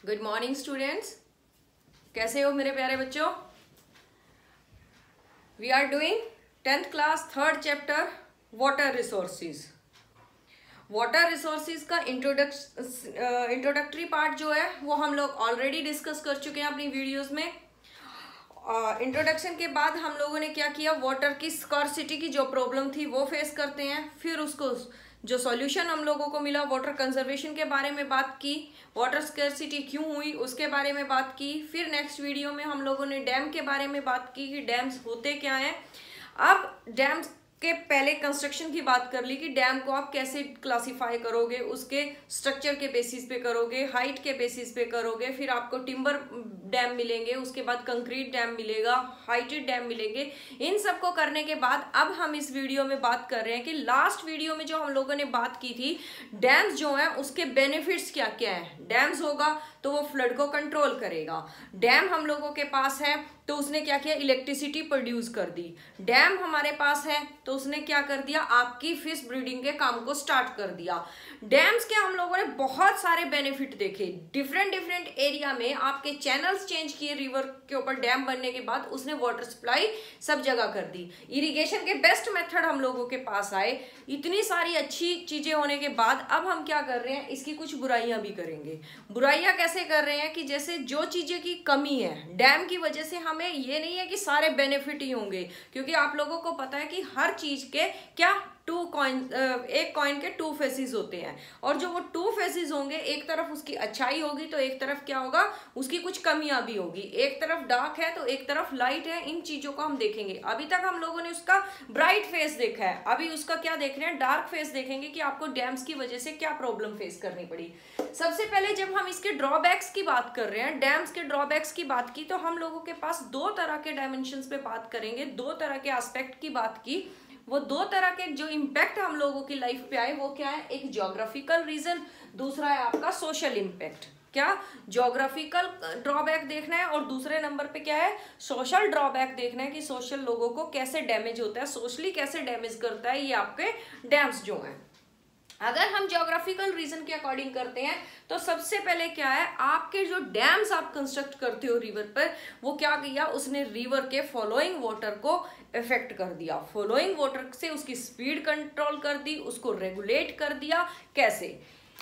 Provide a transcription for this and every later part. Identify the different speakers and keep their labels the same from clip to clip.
Speaker 1: Good morning students, कैसे हो मेरे प्यारे बच्चों। We are doing 10th class 3rd chapter water resources. Water resources का इंट्रोडक्टरी पार्ट जो है वो हम लोग ऑलरेडी डिस्कस कर चुके हैं अपनी वीडियोस में। इंट्रोडक्शन के बाद हम लोगों ने क्या किया, वाटर की स्कार्सिटी की जो प्रॉब्लम थी वो फेस करते हैं, फिर उसको जो सॉल्यूशन हम लोगों को मिला, वाटर कंजर्वेशन के बारे में बात की, वाटर स्कैर्सिटी क्यों हुई उसके बारे में बात की। फिर नेक्स्ट वीडियो में हम लोगों ने डैम के बारे में बात की कि डैम्स होते क्या हैं। अब डैम्स के पहले कंस्ट्रक्शन की बात कर ली कि डैम को आप कैसे क्लासिफाई करोगे, उसके स्ट्रक्चर के बेसिस पे करोगे, हाइट के बेसिस पे करोगे, फिर आपको टिम्बर डैम मिलेंगे, उसके बाद कंक्रीट डैम मिलेगा, हाइटेड डैम मिलेंगे। इन सब को करने के बाद अब हम इस वीडियो में बात कर रहे हैं कि लास्ट वीडियो में जो हम लोगों ने बात की थी, डैम्स जो है उसके बेनिफिट्स क्या क्या है। डैम्स होगा तो वो फ्लड को कंट्रोल करेगा। डैम हम लोगों के पास है तो उसने क्या किया, इलेक्ट्रिसिटी प्रोड्यूस कर दी। डैम हमारे पास है तो उसने क्या कर दिया, आपकी फिश ब्रीडिंग के काम को स्टार्ट कर दिया। डैम्स के हम लोगों ने बहुत सारे बेनिफिट देखे, डिफरेंट एरिया में आपके चैनल्स चेंज किए। रिवर के ऊपर डैम बनने के बाद उसने वाटर सप्लाई सब जगह कर दी। इरिगेशन के बेस्ट मेथड हम लोगों के पास आए। इतनी सारी अच्छी चीजें होने के बाद अब हम क्या कर रहे हैं, इसकी कुछ बुराइयां भी करेंगे। बुराइयां कैसे कर रहे हैं कि जैसे जो चीजें की कमी है डैम की वजह से, हमें ये नहीं है कि सारे बेनिफिट ही होंगे, क्योंकि आप लोगों को पता है कि हर चीज के क्या एक कॉइन के 2 फेसेस होते हैं, और जो वो 2 फेसेस होंगे, एक तरफ उसकी अच्छाई होगी तो एक तरफ क्या होगा, उसकी कुछ कमियां भी होगी। एक तरफ डार्क है तो एक तरफ लाइट है। इन चीजों को हम देखेंगे। अभी तक हम लोगों ने उसका ब्राइट फेस देखा है, अभी उसका क्या देख रहे हैं, डार्क फेस देखेंगे कि आपको डैम्स की वजह से क्या प्रॉब्लम फेस करनी पड़ी। सबसे पहले जब हम इसके ड्रॉबैक्स की बात कर रहे हैं, डैम्स के ड्रॉबैक्स की बात की, तो हम लोगों के पास 2 तरह के डायमेंशंस पे बात करेंगे, 2 तरह के एस्पेक्ट की बात की। वो 2 तरह के जो इम्पैक्ट हम लोगों की लाइफ पे आए वो क्या है, एक ज्योग्राफिकल रीजन, दूसरा है आपका सोशल इम्पैक्ट। क्या ज्योग्राफिकल ड्रॉबैक देखना है और दूसरे नंबर पे क्या है, सोशल ड्रॉबैक देखना है कि सोशल लोगों को कैसे डैमेज होता है, सोशली कैसे डैमेज करता है ये आपके डैम्स जो हैं। अगर हम ज्योग्राफिकल रीजन के अकॉर्डिंग करते हैं तो सबसे पहले क्या है, आपके जो डैम्स आप कंस्ट्रक्ट करते हो रिवर पर, वो क्या किया, उसने रिवर के फॉलोइंग वाटर को इफेक्ट कर दिया। फॉलोइंग वाटर से उसकी स्पीड कंट्रोल कर दी, उसको रेगुलेट कर दिया। कैसे,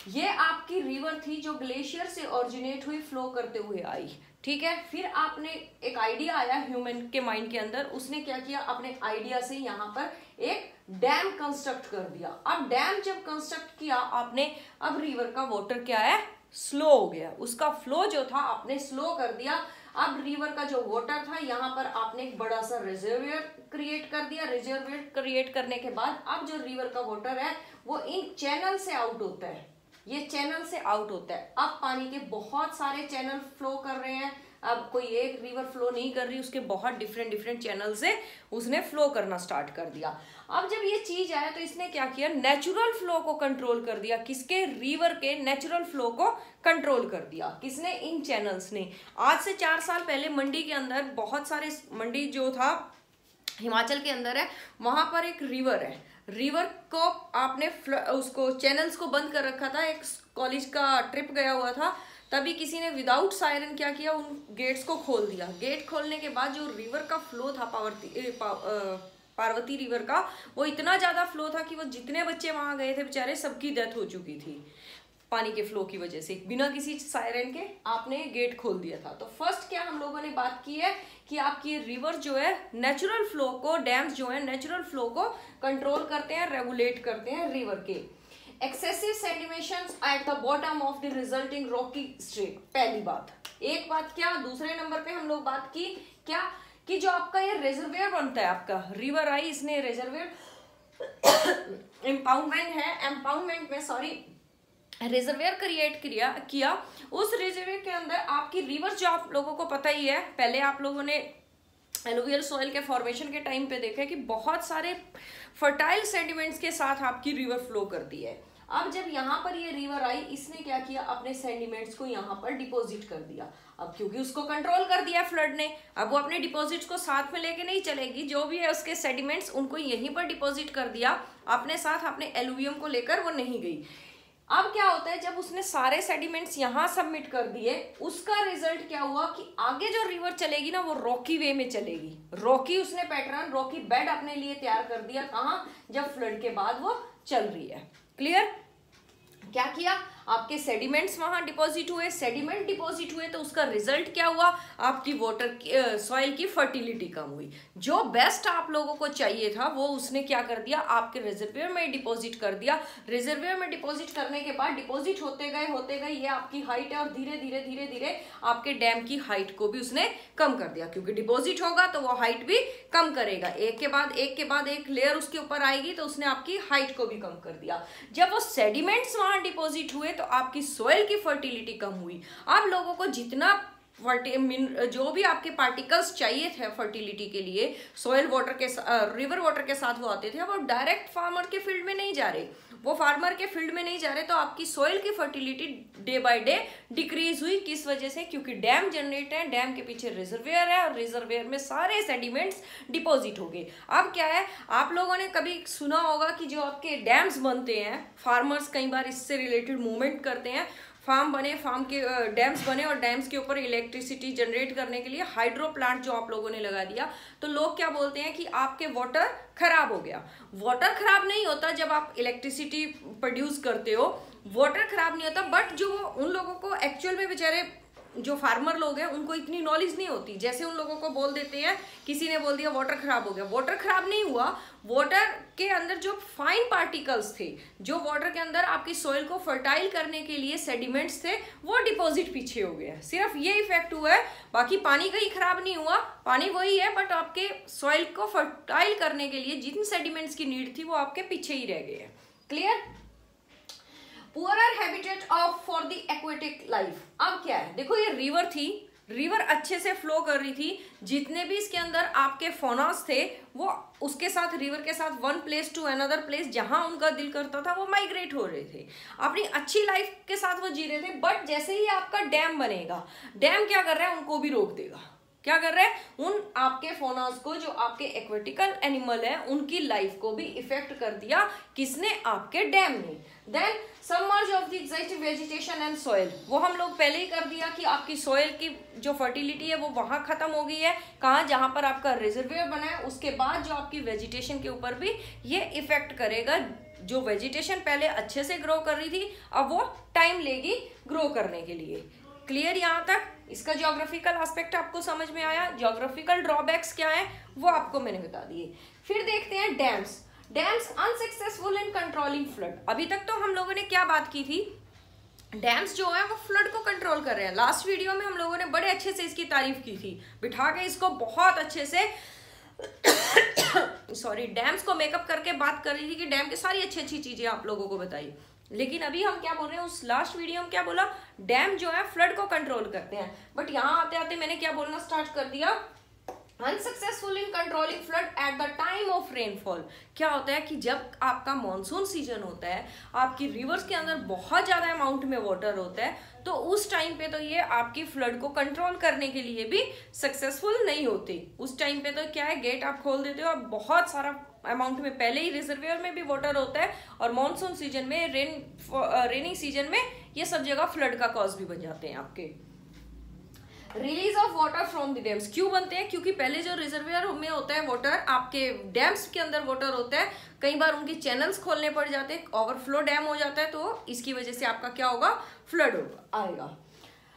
Speaker 1: ये आपकी रिवर थी जो ग्लेशियर से ओरिजिनेट हुई, फ्लो करते हुए आई, ठीक है। फिर आपने एक आइडिया आया ह्यूमन के माइंड के अंदर, उसने क्या किया, अपने आइडिया से यहाँ पर एक डैम कंस्ट्रक्ट कर दिया। अब डैम जब कंस्ट्रक्ट किया आपने, अब रिवर का वाटर क्या है, स्लो हो गया, उसका फ्लो जो था आपने स्लो कर दिया। अब रिवर का जो वाटर था, यहाँ पर आपने एक बड़ा सा रिजर्वियर क्रिएट कर दिया। रिजर्वियर क्रिएट करने के बाद अब जो रिवर का वाटर है वो इन चैनल से आउट होता है, ये चैनल से आउट होता है। अब पानी के बहुत सारे चैनल फ्लो कर रहे हैं। अब कोई एक रिवर फ्लो नहीं कर रही, उसके बहुत डिफरेंट चैनल से उसने फ्लो करना स्टार्ट कर दिया। अब जब ये चीज आया तो इसने क्या किया, नेचुरल फ्लो को कंट्रोल कर दिया। किसके, रिवर के नेचुरल फ्लो को कंट्रोल कर दिया। किसने, इन चैनल्स ने। आज से 4 साल पहले मंडी के अंदर बहुत सारे, मंडी जो था हिमाचल के अंदर है, वहां पर एक रिवर है। रिवर को आपने उसको चैनल्स को बंद कर रखा था। एक कॉलेज का ट्रिप गया हुआ था, तभी किसी ने विदाउट सायरन क्या किया, उन गेट्स को खोल दिया। गेट खोलने के बाद जो रिवर का फ्लो था पार्वती रिवर का, वो इतना ज्यादा फ्लो था कि वो जितने बच्चे वहां गए थे बेचारे सबकी डेथ हो चुकी थी पानी के फ्लो की वजह से। बिना किसी सायरन के आपने गेट खोल दिया था। तो फर्स्ट क्या हम लोगों ने बात की है कि आपकी रिवर जो है नेचुरल फ्लो को, डैम्स जो है नेचुरल फ्लो को कंट्रोल करते हैं, रेगुलेट करते हैं रिवर के। Excessive sedimentations at the bottom of the resulting rocky strait, पहली बात। एक बात क्या, दूसरे नंबर पे हम लोग बात की क्या, कि जो आपका ये रिजर्वियर बनता है, आपका रिवर आई, इसने रिजर्वियर एम्पाउंडमेंट में रिजर्वियर क्रिएट किया। उस रिजर्वियर के अंदर आपकी रिवर, जो आप लोगों को पता ही है, पहले आप लोगों ने एलुवियल सॉइल के फॉर्मेशन के टाइम पे देखा है कि बहुत सारे फर्टाइल सेडिमेंट्स के साथ आपकी रिवर फ्लो करती है। अब जब यहाँ पर ये रिवर आई, इसने क्या किया, अपने सेडिमेंट्स को यहाँ पर डिपॉजिट कर दिया। अब क्योंकि उसको कंट्रोल कर दिया फ्लड ने, अब वो अपने डिपॉजिट्स को साथ में लेके नहीं चलेगी, जो भी है उसके सेडिमेंट्स उनको यहीं पर डिपॉजिट कर दिया अपने साथ, अपने एलुवियम को लेकर वो नहीं गई। अब क्या होता है, जब उसने सारे सेडिमेंट्स यहाँ सबमिट कर दिए, उसका रिजल्ट क्या हुआ कि आगे जो रिवर चलेगी ना वो रॉकी वे में चलेगी। रॉकी उसने पैटर्न, रॉकी बेड अपने लिए तैयार कर दिया। कहाँ? जब फ्लड के बाद वो चल रही है। क्लियर? क्या किया? आपके सेडिमेंट्स वहां डिपॉजिट हुए, सेडिमेंट डिपॉजिट हुए तो उसका रिजल्ट क्या हुआ? आपकी वाटर सॉइल की फर्टिलिटी कम हुई। जो बेस्ट आप लोगों को चाहिए था वो उसने क्या कर दिया? आपके रिजर्वियर में डिपॉजिट कर दिया। रिजर्वियर में डिपॉजिट करने के बाद डिपॉजिट होते गए ये आपकी हाइट है, और धीरे धीरे धीरे धीरे आपके डैम की हाइट को भी उसने कम कर दिया, क्योंकि डिपॉजिट होगा तो वो हाइट भी कम करेगा। एक के बाद एक लेयर उसके ऊपर आएगी तो उसने आपकी हाइट को भी कम कर दिया। जब वो सेडिमेंट्स वहां डिपॉजिट हुए तो आपकी सॉइल की फर्टिलिटी कम हुई। आप लोगों को जितना जो भी आपके पार्टिकल्स चाहिए थे फर्टिलिटी के लिए, सॉइल वाटर के रिवर वाटर के साथ वो आते थे, वो डायरेक्ट फार्मर के फील्ड में नहीं जा रहे, वो फार्मर के फील्ड में नहीं जा रहे, तो आपकी सॉइल की fertility day by day decrease हुई। किस वजह से? क्योंकि डैम जनरेट है, डैम के पीछे रिजर्वियर है, और रिजर्वियर में सारे सेडिमेंट्स डिपॉजिट हो गए। अब क्या है, आप लोगों ने कभी सुना होगा कि जो आपके डैम्स बनते हैं, फार्मर्स कई बार इससे रिलेटेड मूवमेंट करते हैं, फार्म बने, फार्म के डैम्स बने, और डैम्स के ऊपर इलेक्ट्रिसिटी जनरेट करने के लिए हाइड्रो प्लांट जो आप लोगों ने लगा दिया, तो लोग क्या बोलते हैं कि आपके वाटर खराब हो गया। वाटर खराब नहीं होता जब आप इलेक्ट्रिसिटी प्रोड्यूस करते हो, वाटर खराब नहीं होता, बट जो उन लोगों को एक्चुअल में बेचारे जो फार्मर लोग हैं उनको इतनी नॉलेज नहीं होती। जैसे उन लोगों को बोल देते हैं, किसी ने बोल दिया वाटर खराब हो गया, वाटर खराब नहीं हुआ, वाटर के अंदर जो फाइन पार्टिकल्स थे, जो वाटर के अंदर आपकी सॉइल को फर्टाइल करने के लिए सेडिमेंट्स थे, वो डिपॉजिट पीछे हो गया। सिर्फ ये इफेक्ट हुआ है, बाकी पानी कहीं खराब नहीं हुआ, पानी वही है, बट आपके सॉइल को फर्टाइल करने के लिए जिन सेडिमेंट्स की नीड थी वो आपके पीछे ही रह गए हैं। Clear? Poorer habitat of for the aquatic life. अब क्या है, देखो ये रिवर थी, रिवर अच्छे से फ्लो कर रही थी, जितने भी इसके अंदर आपके फोनास थे वो उसके साथ, रिवर के साथ one place to another place, जहां उनका दिल करता था वो माइग्रेट हो रहे थे, अपनी अच्छी लाइफ के साथ वो जी रहे थे। बट जैसे ही आपका डैम बनेगा, डैम क्या कर रहा है? उनको भी रोक देगा। क्या कर रहा है? उन आपके फोनास को, जो आपके एक्वेटिकल एनिमल है, उनकी लाइफ को भी इफेक्ट कर दिया। किसने? आपके डैम ने। Then submerge of the existing vegetation and soil, वो हम लोग पहले ही कर दिया कि आपकी सॉइल की जो फर्टिलिटी है वो वहां खत्म हो गई है। कहाँ? जहां पर आपका रिजर्वियर बना है। उसके बाद जो आपकी वेजिटेशन के ऊपर भी ये इफेक्ट करेगा। जो वेजिटेशन पहले अच्छे से ग्रो कर रही थी, अब वो टाइम लेगी ग्रो करने के लिए। क्लियर यहाँ तक? इसका ज्योग्राफिकल एस्पेक्ट आपको समझ में आया? ज्योग्राफिकल ड्रॉबैक्स क्या है वो आपको मैंने बता दिए। फिर देखते हैं dams. Dams unsuccessful in controlling flood. अभी तक तो हम लोगों ने क्या बात की थी? डैम्स जो है वो फ्लड को कंट्रोल कर रहे हैं। लास्ट वीडियो में हम लोगों ने बड़े अच्छे से इसकी तारीफ की थी, बिठा के इसको बहुत अच्छे से सॉरी, डैम्स को मेकअप करके बात कर रही थी कि डैम की सारी अच्छी अच्छी चीजें आप लोगों को बताई। लेकिन अभी हम क्या बोल रहे हैं, उस लास्ट वीडियो में क्या बोला? डैम जो है फ्लड को कंट्रोल करते हैं। बट यहाँ आते आते मैंने क्या बोलना स्टार्ट कर दिया? Unsuccessful in controlling flood at the time of rainfall. क्या होता है कि जब आपका मॉनसून सीजन होता है, आपकी रिवर्स के अंदर बहुत ज्यादा अमाउंट में वाटर होता है, तो उस टाइम पे तो ये आपकी फ्लड को कंट्रोल करने के लिए भी सक्सेसफुल नहीं होते। उस टाइम पे तो क्या है, गेट आप खोल देते हो, अब बहुत सारा अमाउंट में पहले ही रिजर्वियर में भी वाटर होता है, और मॉनसून सीजन में, रेनी सीजन में ये सब जगह फ्लड का कॉज भी बन जाते हैं आपके। Release of water from the dams क्यों बनते हैं? क्योंकि पहले जो रिजर्वियर में होता है वाटर, आपके डैम्स के अंदर वाटर होता है, कई बार उनके चैनल्स खोलने पड़ जाते हैं, ओवरफ्लो डैम हो जाता है, तो इसकी वजह से आपका क्या होगा? फ्लड आएगा।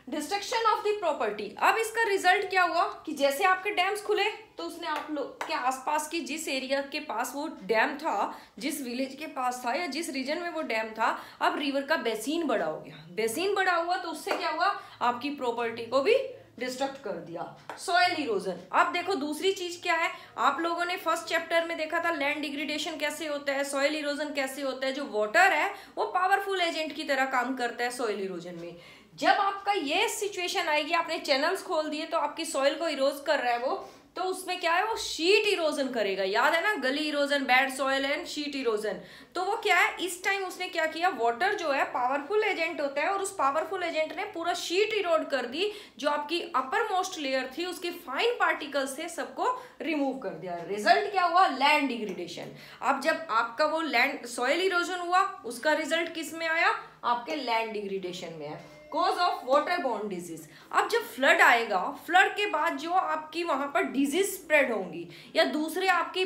Speaker 1: Destruction of the property. अब इसका रिजल्ट क्या हुआ कि जैसे आपके डैम्स खुले तो उसने आप लोग के आसपास की, जिस एरिया के पास वो डैम था, जिस विलेज के पास था या जिस रीजन में वो डैम था, अब रिवर का बेसिन बड़ा हो गया। बेसिन बड़ा हुआ तो उससे क्या हुआ? आपकी प्रॉपर्टी को भी डिस्ट्रक्ट कर दिया। Soil erosion. अब देखो दूसरी चीज क्या है, आप लोगों ने फर्स्ट चैप्टर में देखा था लैंड डिग्रेडेशन कैसे होता है, सॉइल इरोजन कैसे होता है। जो वाटर है वो पावरफुल एजेंट की तरह काम करता है सॉइल इरोजन में। जब आपका ये सिचुएशन आएगी, आपने चैनल्स खोल दिए तो आपकी सॉइल को इरोज कर रहा है वो, तो उसमें क्या है, वो शीट इरोजन करेगा। याद है ना, गली erosion, bad soil and sheet erosion. तो वो क्या है, इस टाइम उसने क्या किया, वाटर जो है पावरफुल एजेंट होता है, और उस पावरफुल एजेंट ने पूरा शीट इरोड कर दी। जो आपकी अपर मोस्ट लेयर थी, उसके फाइन पार्टिकल्स थे, सबको रिमूव कर दिया। रिजल्ट क्या हुआ? Land degradation. अब जब आपका वो लैंड सॉइल इरोजन हुआ, उसका रिजल्ट किस में आया? आपके लैंड डिग्रेडेशन में है। Cause of water borne disease, अब जब फ्लड आएगा, फ्लड के बाद जो आपकी वहां पर डिजीज स्प्रेड होंगी या दूसरे आपकी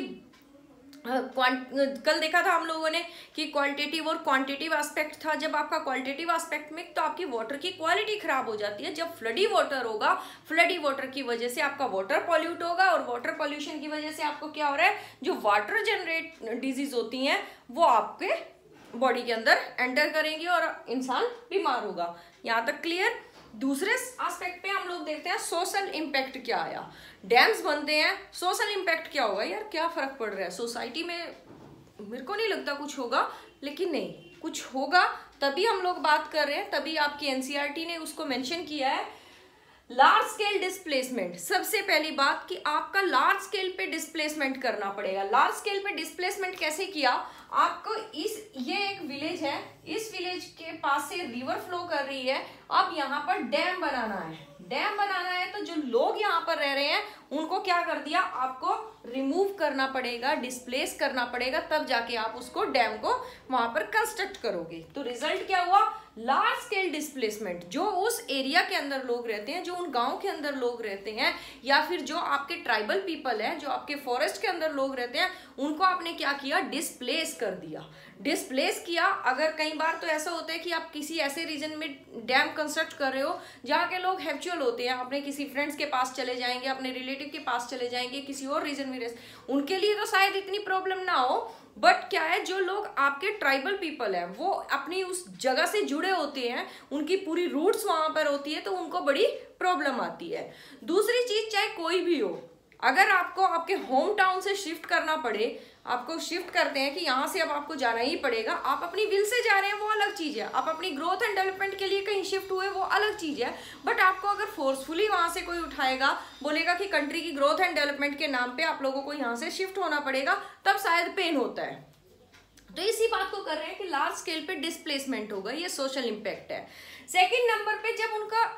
Speaker 1: कल देखा था हम लोगों ने कि क्वालिटेटिव और क्वांटिटेटिव एस्पेक्ट था। जब आपका क्वालिटेटिव एस्पेक्ट में तो आपकी वाटर की क्वालिटी खराब हो जाती है। जब फ्लडी वाटर होगा, फ्लडी वाटर की वजह से आपका वाटर पॉल्यूट होगा और वाटर पॉल्यूशन की वजह से आपको क्या हो रहा है, जो वाटर जनरेट डिजीज होती हैं वो आपके बॉडी के अंदर एंटर करेंगी और इंसान बीमार होगा। यहाँ तक क्लियर। दूसरे एस्पेक्ट पे हम लोग देखते हैं सोशल इम्पैक्ट क्या आया। डैम्स बनते हैं, सोशल इम्पैक्ट क्या होगा, यार क्या फर्क पड़ रहा है सोसाइटी में, मेरे को नहीं लगता कुछ होगा, लेकिन नहीं कुछ होगा, तभी हम लोग बात कर रहे हैं, तभी आपकी एनसीईआरटी ने उसको मेंशन किया है। लार्ज स्केल डिस्प्लेसमेंट, सबसे पहली बात कि आपका लार्ज स्केल पे डिस्प्लेसमेंट करना पड़ेगा। लार्ज स्केल पे डिस्प्लेसमेंट कैसे किया, आपको ये एक विलेज है, इस विलेज के पास से रिवर फ्लो कर रही है, अब यहाँ पर डैम बनाना है। डैम बनाना है तो जो लोग यहाँ पर रह रहे हैं उनको क्या कर दिया, आपको रिमूव करना पड़ेगा, डिस्प्लेस करना पड़ेगा, तब जाके आप उसको डैम को वहां पर कंस्ट्रक्ट करोगे। तो रिजल्ट क्या हुआ, लार्ज स्केल डिस्प्लेसमेंट। जो उस एरिया के अंदर लोग रहते हैं, जो उन गांव के अंदर लोग रहते हैं, या फिर जो आपके ट्राइबल पीपल है, जो आपके फॉरेस्ट के अंदर लोग रहते हैं, उनको आपने क्या किया, डिस्प्लेस कर दिया। डिस्प्लेस किया। अगर कई बार तो ऐसा होता है कि आप किसी ऐसे रीजन में डैम कंस्ट्रक्ट कर रहे हो जहाँ के लोग हैबिचुअल होते हैं, अपने किसी फ्रेंड्स के पास चले जाएंगे, अपने रिलेटिव के पास चले जाएंगे, किसी और रीजन में उनके लिए तो शायद इतनी प्रॉब्लम ना हो, बट क्या है, जो लोग आपके ट्राइबल पीपल है वो अपनी उस जगह से जुड़े होते हैं, उनकी पूरी रूट्स वहां पर होती है, तो उनको बड़ी प्रॉब्लम आती है। दूसरी चीज, चाहे कोई भी हो, अगर आपको आपके होम टाउन से शिफ्ट करना पड़े, आपको शिफ्ट करते हैं कि यहाँ से अब आपको जाना ही पड़ेगा, आप अपनी विल से जा रहे हैं वो अलग चीज है, आप अपनी ग्रोथ एंड डेवलपमेंट के लिए कहीं शिफ्ट हुए वो अलग चीज है, बट आपको अगर फोर्सफुली वहां से कोई उठाएगा, बोलेगा कि कंट्री की ग्रोथ एंड डेवलपमेंट के नाम पे आप लोगों को यहाँ से शिफ्ट होना पड़ेगा, तब शायद पेन होता है। तो इसी बात को कर रहे हैं कि लार्ज स्केल पे डिस्प्लेसमेंट होगा, ये सोशल इंपैक्ट है। सेकेंड नंबर पे, जब उनका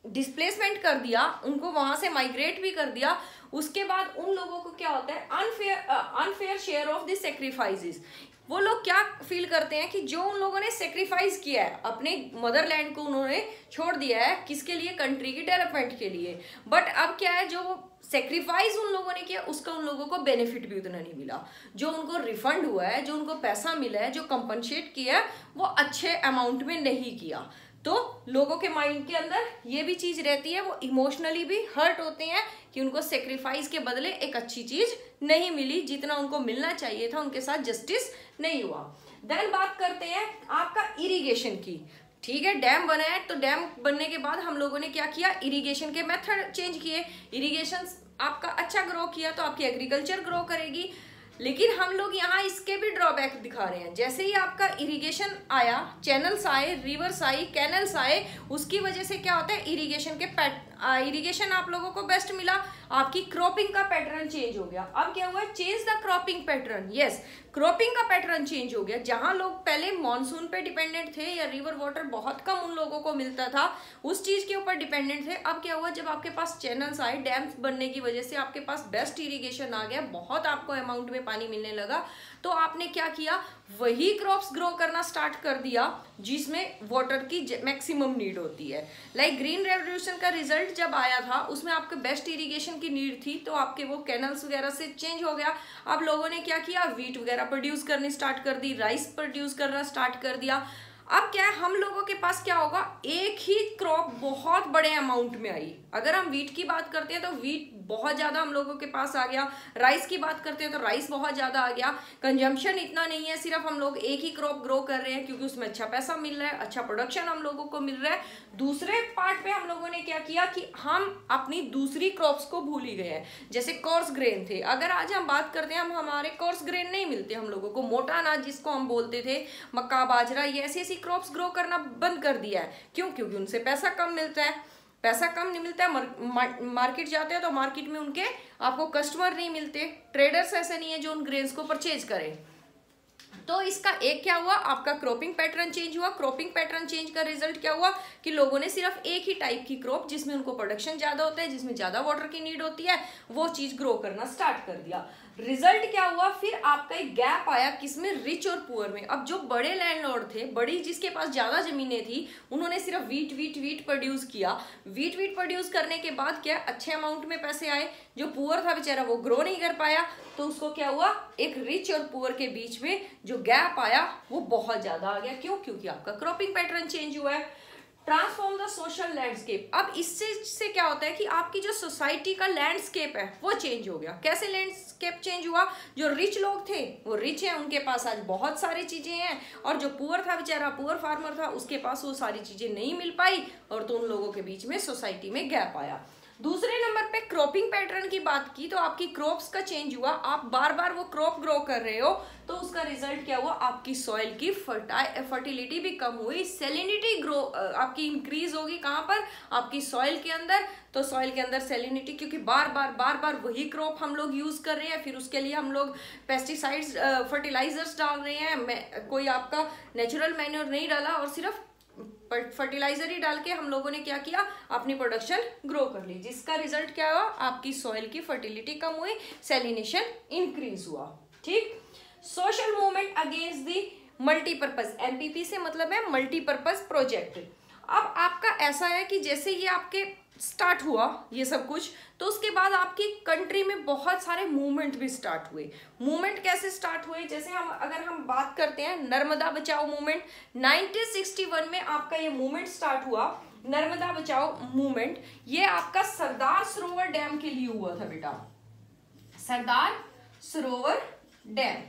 Speaker 1: डिस्प्लेसमेंट कर दिया, उनको वहां से माइग्रेट भी कर दिया, उसके बाद उन लोगों को क्या होता है, unfair share of the sacrifices. वो लोग क्या फील करते हैं कि जो उन लोगों ने सेक्रीफाइस किया है, अपने मदरलैंड को उन्होंने छोड़ दिया है, किसके लिए, कंट्री की डेवलपमेंट के लिए, बट अब क्या है, जो सेक्रीफाइस उन लोगों ने किया उसका उन लोगों को बेनिफिट भी उतना नहीं मिला। जो उनको रिफंड हुआ है, जो उनको पैसा मिला है, जो कंपनसेट किया है, वो अच्छे अमाउंट में नहीं किया। तो लोगों के माइंड के अंदर ये भी चीज रहती है, वो इमोशनली भी हर्ट होते हैं कि उनको सेक्रीफाइस के बदले एक अच्छी चीज नहीं मिली, जितना उनको मिलना चाहिए था, उनके साथ जस्टिस नहीं हुआ। देन बात करते हैं आपका इरिगेशन की। ठीक है, डैम बना है, तो डैम बनने के बाद हम लोगों ने क्या किया, इरिगेशन के मेथड चेंज किए। इरिगेशन आपका अच्छा ग्रो किया तो आपकी एग्रीकल्चर ग्रो करेगी, लेकिन हम लोग यहाँ इसके भी ड्रॉबैक दिखा रहे हैं। जैसे ही आपका इरिगेशन आया, चैनल्स आए, रिवर्स आई, कैनल्स आए, उसकी वजह से क्या होता है, इरिगेशन आप लोगों को बेस्ट मिला, आपकी क्रॉपिंग का पैटर्न चेंज हो गया। अब क्या हुआ, change the cropping pattern. Yes, cropping का पैटर्न चेंज हो गया। जहां लोग पहले मॉनसून पे डिपेंडेंट थे या रिवर वाटर बहुत कम उन लोगों को मिलता था, उस चीज के ऊपर डिपेंडेंट थे, अब क्या हुआ, जब आपके पास चैनल्स आए, डैम्स बनने की वजह से आपके पास बेस्ट इरिगेशन आ गया, बहुत आपको अमाउंट में पानी मिलने लगा, तो आपने क्या किया, वही क्रॉप्स ग्रो करना स्टार्ट कर दिया जिसमें वाटर की मैक्सिमम नीड होती है। लाइक ग्रीन रेवोल्यूशन का रिजल्ट जब आया था, उसमें आपके बेस्ट इरिगेशन की नीड थी, तो आपके वो कैनल्स वगैरह से चेंज हो गया। अब लोगों ने क्या किया, व्हीट वगैरह प्रोड्यूस करनी स्टार्ट कर दी, राइस प्रोड्यूस करना स्टार्ट कर दिया। अब क्या है, हम लोगों के पास क्या होगा, एक ही क्रॉप बहुत बड़े अमाउंट में आई। अगर हम व्हीट की बात करते हैं तो व्हीट बहुत ज्यादा हम लोगों के पास आ गया, राइस की बात करते हैं तो राइस बहुत ज्यादा आ गया। कंजम्पशन इतना नहीं है, सिर्फ हम लोग एक ही क्रॉप ग्रो कर रहे हैं क्योंकि उसमें अच्छा पैसा मिल रहा है, अच्छा प्रोडक्शन हम लोगों को मिल रहा है। दूसरे पार्ट पे हम लोगों ने क्या किया कि हम अपनी दूसरी क्रॉप्स को भूल ही गए हैं। जैसे कोर्स ग्रेन थे, अगर आज हम बात करते हैं, हमारे कोर्स ग्रेन नहीं मिलते हम लोगों को, मोटा अनाज जिसको हम बोलते थे, मक्का, बाजरा, ये ऐसी क्रॉप्स ग्रो करना बंद कर दिया है। क्यों? क्योंकि उनसे पैसा कम मिलता है। पैसा कम नहीं मिलता है, मार्केट जाते हैं तो मार्केट में उनके आपको कस्टमर नहीं मिलते, ट्रेडर्स ऐसे नहीं है जो उन ग्रेन्स को परचेज करें। तो इसका एक क्या हुआ, आपका क्रॉपिंग पैटर्न चेंज हुआ। क्रॉपिंग पैटर्न चेंज का रिजल्ट क्या हुआ कि लोगों ने सिर्फ एक ही टाइप की क्रॉप, जिसमें उनको प्रोडक्शन ज्यादा होता है, जिसमें ज्यादा वाटर की नीड होती है, वो चीज ग्रो करना स्टार्ट कर दिया। रिजल्ट क्या हुआ, फिर आपका एक गैप आया किसमें, रिच और पुअर में। अब जो बड़े लैंडलॉर्ड थे, बड़ी जिसके पास ज्यादा जमीनें थी, उन्होंने सिर्फ वीट प्रोड्यूस किया। वीट प्रोड्यूस करने के बाद क्या अच्छे अमाउंट में पैसे आए। जो पुअर था बेचारा वो ग्रो नहीं कर पाया, तो उसको क्या हुआ, एक रिच और पुअर के बीच में जो गैप आया वो बहुत ज्यादा आ गया। क्यों? क्योंकि आपका क्रॉपिंग पैटर्न चेंज हुआ है। Transform the social landscape. अब इससे क्या होता है कि आपकी जो सोसाइटी का लैंडस्केप है वो चेंज हो गया। कैसे लैंडस्केप चेंज हुआ, जो रिच लोग थे वो रिच हैं, उनके पास आज बहुत सारी चीजें हैं, और जो पुअर था बेचारा, पुअर फार्मर था, उसके पास वो सारी चीजें नहीं मिल पाई, और तो उन लोगों के बीच में सोसाइटी में गैप आया। दूसरे नंबर पे क्रॉपिंग पैटर्न की बात की तो आपकी क्रॉप्स का चेंज हुआ। आप बार बार वो क्रॉप ग्रो कर रहे हो, तो उसका रिजल्ट क्या हुआ, आपकी सॉइल की फर्टिलिटी भी कम हुई, सैलिनिटी ग्रो आपकी इंक्रीज होगी। कहाँ पर, आपकी सॉइल के अंदर। तो सॉइल के अंदर सैलिनिटी, क्योंकि बार बार वही क्रॉप हम लोग यूज कर रहे हैं, फिर उसके लिए हम लोग पेस्टिसाइड्स फर्टिलाइजर्स डाल रहे हैं, कोई आपका नेचुरल मैन्योर नहीं डाला, और सिर्फ फर्टिलाइजर ही डाल के हम लोगों ने क्या किया, अपनी प्रोडक्शन ग्रो कर ली, जिसका रिजल्ट क्या हुआ, आपकी सॉइल की फर्टिलिटी कम हुई, सैलिनेशन इंक्रीज हुआ। ठीक। Social movement against the multipurpose, MPP से मतलब है मल्टीपर्पज प्रोजेक्ट। अब आपका ऐसा है कि जैसे ये आपके स्टार्ट हुआ ये सब कुछ, तो उसके बाद आपकी कंट्री में बहुत सारे मूवमेंट भी स्टार्ट हुए। मूवमेंट कैसे स्टार्ट हुए, जैसे अगर हम बात करते हैं नर्मदा बचाओ मूवमेंट, 1961 में आपका ये मूवमेंट स्टार्ट हुआ, नर्मदा बचाओ मूवमेंट। ये आपका सरदार सरोवर डैम के लिए हुआ था बेटा, सरदार सरोवर डैम।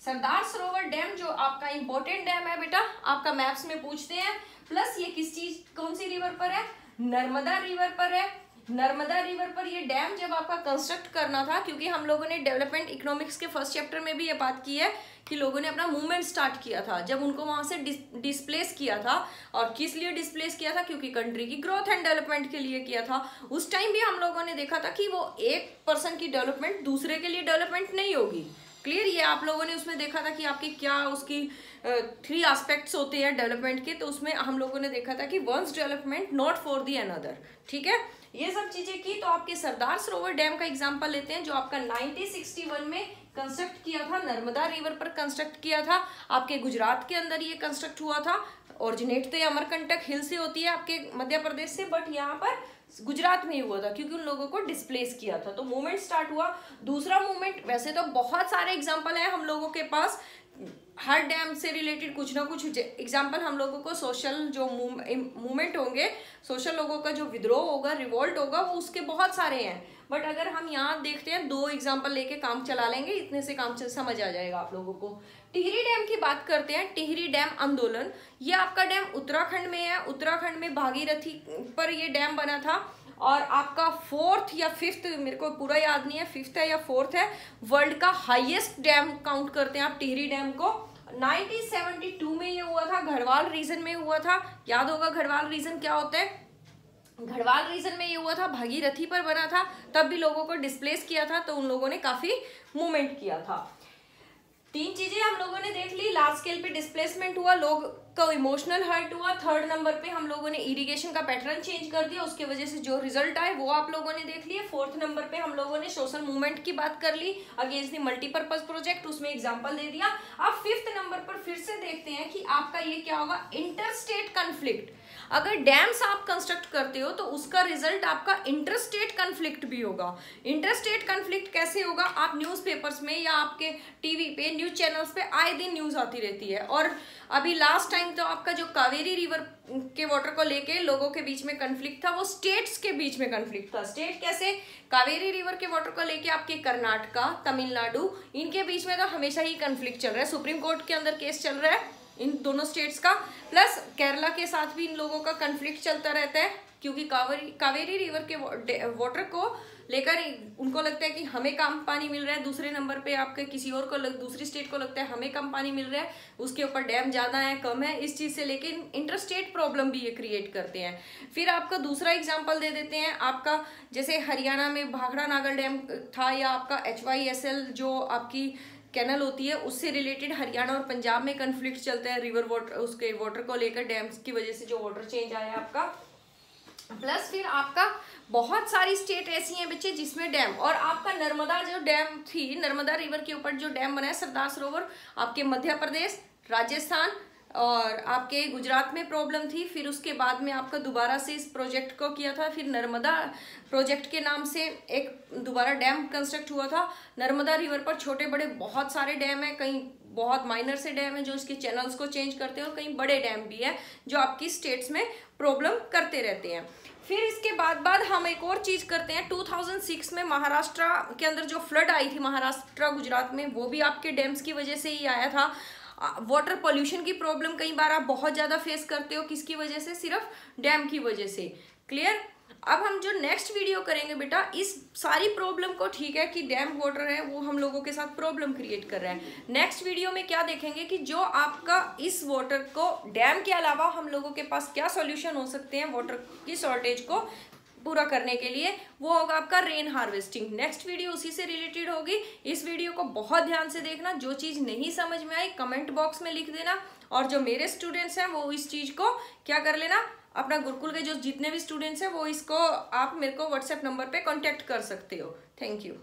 Speaker 1: सरदार सरोवर डैम जो आपका इंपॉर्टेंट डैम है बेटा, आपका मैप्स में पूछते हैं। प्लस ये किस चीज, कौन सी रिवर पर है, नर्मदा रिवर पर है। नर्मदा रिवर पर ये डैम जब आपका कंस्ट्रक्ट करना था, क्योंकि हम लोगों ने डेवलपमेंट इकोनॉमिक्स के फर्स्ट चैप्टर में भी ये बात की है कि लोगों ने अपना मूवमेंट स्टार्ट किया था जब उनको वहां से डिस्प्लेस किया था। और किस लिए डिस्प्लेस किया था, क्योंकि कंट्री की ग्रोथ एंड डेवलपमेंट के लिए किया था। उस टाइम भी हम लोगों ने देखा था कि वो एक पर्सन की डेवलपमेंट दूसरे के लिए डेवलपमेंट नहीं होगी। क्लियर, ये आप लोगों ने उसमें देखा था कि आपकी क्या उसकी 3 एस्पेक्ट्स होते हैं डेवलपमेंट के, तो उसमें हम लोगों ने देखा था कि once development not for the another. ठीक है, ये सब चीजें की। तो आपके सरदार सरोवर डैम का एग्जांपल लेते हैं, जो आपका 1961 में कंस्ट्रक्ट किया था, नर्मदा रिवर पर कंस्ट्रक्ट किया था। आपके गुजरात के अंदर ये कंस्ट्रक्ट हुआ था। ओरिजिनेट तो ये अमरकंटक हिल से होती है आपके मध्य प्रदेश से, बट यहाँ पर गुजरात में ही हुआ था क्योंकि उन लोगों को डिस्प्लेस किया था। तो मूवमेंट स्टार्ट हुआ। दूसरा मूवमेंट, वैसे तो बहुत सारे एग्जांपल हैं हम लोगों के पास, हर डैम से रिलेटेड कुछ ना कुछ एग्जांपल हम लोगों को सोशल जो मूवमेंट होंगे, सोशल लोगों का जो विद्रोह होगा, रिवोल्ट होगा, वो उसके बहुत सारे हैं। बट अगर हम यहाँ देखते हैं 2 एग्जांपल लेके काम चला लेंगे, इतने से काम समझ आ जाएगा आप लोगों को। टिहरी डैम की बात करते हैं, टिहरी डैम आंदोलन। ये आपका डैम उत्तराखंड में है। उत्तराखंड में भागीरथी पर ये डैम बना था, और आपका 4th या 5th, मेरे को पूरा याद नहीं है, 5th है या 4th है, वर्ल्ड का हाईएस्ट डैम काउंट करते हैं आप टिहरी डैम को। 1972 में ये हुआ था, गढ़वाल रीजन में हुआ था। याद होगा गढ़वाल रीजन क्या होता है, गढ़वाल रीजन में ये हुआ था, भागीरथी पर बना था, तब भी लोगों को डिस्प्लेस किया था, तो उन लोगों ने काफी मूवमेंट किया था। 3 चीजें हम लोगों ने देख ली, लार्ज स्केल पे डिस्प्लेसमेंट हुआ, लोग को इमोशनल हर्ट हुआ। 3rd नंबर पे हम लोगों ने इरिगेशन का पैटर्न चेंज कर दिया, उसके वजह से जो रिजल्ट आए वो आप लोगों ने देख लिए। 4th नंबर पे हम लोगों ने सोशल मूवमेंट की बात कर ली अगेंस्ट द मल्टीपर्पज प्रोजेक्ट, उसमें एग्जांपल दे दिया। अब 5th नंबर पर फिर से देखते हैं कि आपका ये क्या होगा, इंटरस्टेट कन्फ्लिक्ट। अगर डैम्स आप कंस्ट्रक्ट करते हो तो उसका रिजल्ट आपका इंटरस्टेट कन्फ्लिक्ट भी होगा। इंटरस्टेट कन्फ्लिक्ट कैसे होगा, आप न्यूज़पेपर्स में या आपके टीवी पे, न्यूज चैनल्स पे आए दिन न्यूज आती रहती है। और अभी लास्ट टाइम तो आपका जो कावेरी रिवर के वाटर को लेके लोगों के बीच में कन्फ्लिक्ट था, वो स्टेट्स के बीच में कन्फ्लिक्ट था। स्टेट कैसे, कावेरी रिवर के वाटर को लेके आपके कर्नाटका, तमिलनाडु, इनके बीच में तो हमेशा ही कन्फ्लिक्ट चल रहा है। सुप्रीम कोर्ट के अंदर केस चल रहा है इन दोनों स्टेट्स का। प्लस केरला के साथ भी इन लोगों का कन्फ्लिक्ट चलता रहता है, क्योंकि कावेरी रिवर के वाटर को लेकर उनको लगता है कि हमें कम पानी मिल रहा है, दूसरे नंबर पे आपके किसी और को दूसरी स्टेट को लगता है हमें कम पानी मिल रहा है, उसके ऊपर डैम ज्यादा है कम है, इस चीज से लेकिन इंटरस्टेट प्रॉब्लम भी ये क्रिएट करते हैं। फिर आपका दूसरा एग्जांपल दे देते हैं, आपका जैसे हरियाणा में भाखड़ा नागल डैम था, या आपका HYSL जो आपकी कैनल होती है, उससे रिलेटेड हरियाणा और पंजाब में कन्फ्लिक्ट चलता है रिवर वाटर, उसके वाटर को लेकर, डैम्स की वजह से जो वाटर चेंज आया आपका। प्लस फिर आपका बहुत सारी स्टेट ऐसी हैं बच्चे जिसमें डैम, और आपका नर्मदा जो डैम थी, नर्मदा रिवर के ऊपर जो डैम बना है सरदार सरोवर, आपके मध्य प्रदेश, राजस्थान और आपके गुजरात में प्रॉब्लम थी। फिर उसके बाद में आपका दोबारा से इस प्रोजेक्ट को किया था, फिर नर्मदा प्रोजेक्ट के नाम से एक दोबारा डैम कंस्ट्रक्ट हुआ था। नर्मदा रिवर पर छोटे बड़े बहुत सारे डैम हैं, कहीं बहुत माइनर से डैम है जो इसके चैनल्स को चेंज करते हैं, और कहीं बड़े डैम भी है जो आपकी स्टेट्स में प्रॉब्लम करते रहते हैं। फिर इसके बाद हम एक और चीज करते हैं। 2006 में महाराष्ट्र के अंदर जो फ्लड आई थी, महाराष्ट्र गुजरात में, वो भी आपके डैम्स की वजह से ही आया था। वाटर पोल्यूशन की प्रॉब्लम कई बार आप बहुत ज्यादा फेस करते हो, किसकी वजह से? सिर्फ डैम की वजह से। क्लियर? अब हम जो नेक्स्ट वीडियो करेंगे बेटा, इस सारी प्रॉब्लम को, ठीक है कि डैम वाटर है वो हम लोगों के साथ प्रॉब्लम क्रिएट कर रहा है, नेक्स्ट वीडियो में क्या देखेंगे कि जो आपका इस वाटर को, डैम के अलावा हम लोगों के पास क्या सॉल्यूशन हो सकते हैं वाटर की शॉर्टेज को पूरा करने के लिए, वो होगा आपका रेन हार्वेस्टिंग। नेक्स्ट वीडियो उसी से रिलेटेड होगी। इस वीडियो को बहुत ध्यान से देखना, जो चीज नहीं समझ में आई कमेंट बॉक्स में लिख देना, और जो मेरे स्टूडेंट्स हैं वो इस चीज को क्या कर लेना, अपना गुरुकुल के जो जितने भी स्टूडेंट्स हैं वो इसको आप मेरे को व्हाट्सएप नंबर पे कांटेक्ट कर सकते हो। Thank you.